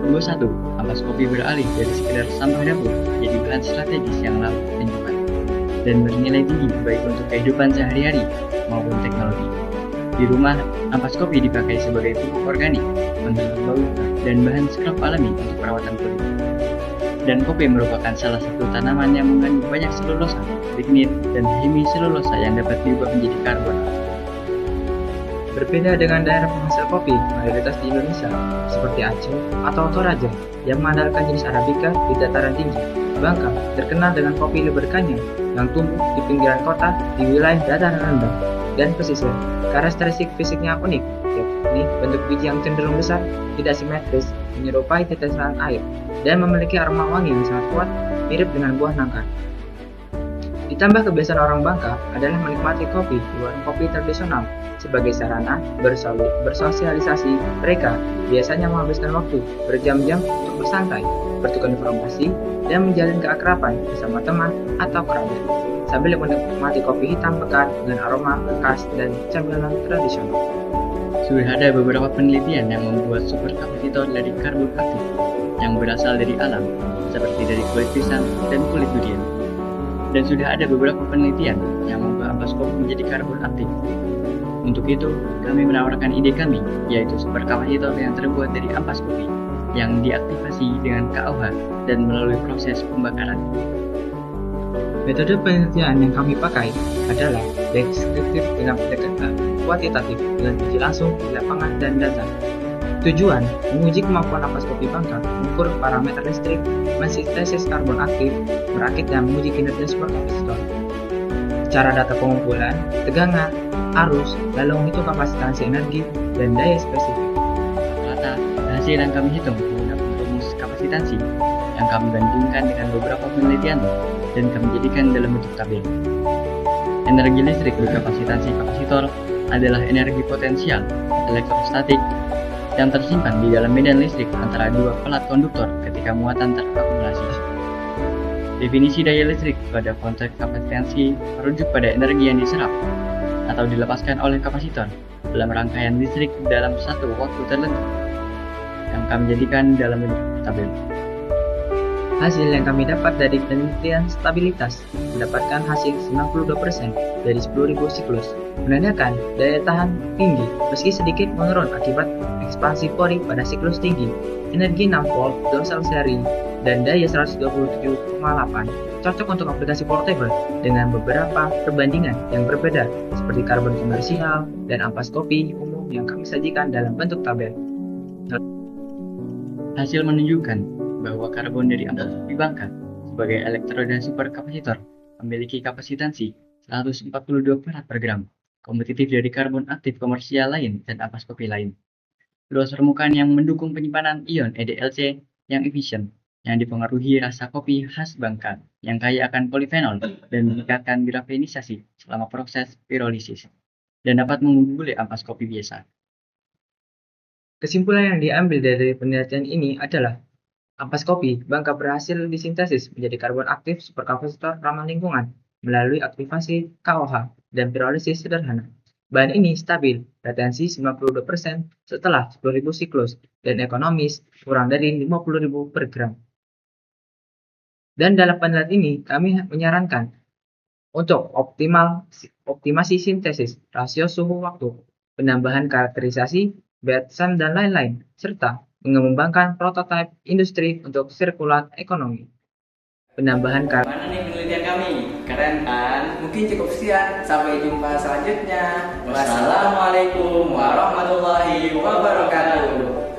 21. Ampas kopi beralih dari sekedar sampah dapur jadi bahan strategis yang laku dan cepat dan bernilai tinggi baik untuk kehidupan sehari-hari maupun teknologi. Di rumah, ampas kopi dipakai sebagai pupuk organik, penghilangkan bau, dan bahan scrub alami untuk perawatan kulit. Dan kopi merupakan salah satu tanaman yang mengandung banyak selulosa, lignin, dan hemiselulosa yang dapat diubah menjadi karbon. Berbeda dengan daerah penghasil kopi mayoritas di Indonesia, seperti Aceh atau Toraja, yang mengandalkan jenis Arabica di dataran tinggi. Bangka terkenal dengan kopi liberkanya yang tumbuh di pinggiran kota di wilayah dataran rendah dan pesisir. Karakteristik fisiknya unik, yakni bentuk biji yang cenderung besar, tidak simetris, menyerupai tetesan air, dan memiliki aroma wangi yang sangat kuat, mirip dengan buah nangka. Ditambah kebiasaan orang Bangka adalah menikmati kopi di warung kopi tradisional sebagai sarana bersosialisasi. Mereka biasanya menghabiskan waktu berjam-jam untuk bersantai, bertukar informasi, dan menjalin keakraban bersama teman atau kerabat, sambil menikmati kopi hitam pekat dengan aroma khas dan camilan tradisional. Sudah ada beberapa penelitian yang membuat superkapasitor dari karbon aktif yang berasal dari alam, seperti dari kulit pisang dan kulit durian. Dan sudah ada beberapa penelitian yang mengubah ampas kopi menjadi karbon aktif. Untuk itu, kami menawarkan ide kami, yaitu superkapasitor yang terbuat dari ampas kopi, yang diaktifasi dengan KOH dan melalui proses pembakaran. Metode penelitian yang kami pakai adalah deskriptif dengan pendekatan kuantitatif dengan uji langsung di lapangan dan data. Tujuan menguji kemampuan ampas kopi Bangka mengukur parameter listrik, mensintesis karbon aktif, merakit dan menguji kinerja superkapasitor. Cara data pengumpulan, tegangan, arus, lalu menghitung kapasitansi energi dan daya spesifik. Rata hasil yang kami hitung menggunakan rumus kapasitansi yang kami bandingkan dengan beberapa penelitian dan kami jadikan dalam bentuk tabel. Energi listrik di kapasitansi kapasitor adalah energi potensial elektrostatik yang tersimpan di dalam medan listrik antara dua pelat konduktor ketika muatan terakumulasi. Definisi daya listrik pada konteks kapasitansi merujuk pada energi yang diserap atau dilepaskan oleh kapasitor dalam rangkaian listrik dalam satu waktu tertentu yang kami jadikan dalam bentuk tabel. Hasil yang kami dapat dari penelitian stabilitas mendapatkan hasil 92% dari 10.000 siklus, menandakan daya tahan tinggi meski sedikit menurun akibat ekspansi pori pada siklus tinggi, energi 6 volt dosal seri, dan daya 127,8 cocok untuk aplikasi portable dengan beberapa perbandingan yang berbeda seperti karbon komersial dan ampas kopi umum yang kami sajikan dalam bentuk tabel. Hasil menunjukkan bahwa karbon dari ampas kopi Bangka sebagai elektroda superkapasitor memiliki kapasitansi 142 karat per gram, kompetitif dari karbon aktif komersial lain dan ampas kopi lain. Luas permukaan yang mendukung penyimpanan ion EDLC yang efisien, yang dipengaruhi rasa kopi khas Bangka yang kaya akan polifenol dan meningkatkan grafenisasi selama proses pirolisis, dan dapat mengungguli ampas kopi biasa. Kesimpulan yang diambil dari penelitian ini adalah ampas kopi Bangka berhasil disintesis menjadi karbon aktif superkapasitor ramah lingkungan melalui aktivasi KOH dan pirolisis sederhana. Bahan ini stabil, retensi 92% setelah 10.000 siklus, dan ekonomis kurang dari 50.000 per gram. Dan dalam penelitian ini, kami menyarankan untuk optimasi sintesis, rasio suhu waktu, penambahan karakterisasi, BSM, dan lain-lain, serta mengembangkan prototipe industri untuk sirkular ekonomi. Penambahan Mana nih penelitian kami? Keren kan? Mungkin cukup sekian. Sampai jumpa selanjutnya. Wassalamualaikum warahmatullahi wabarakatuh.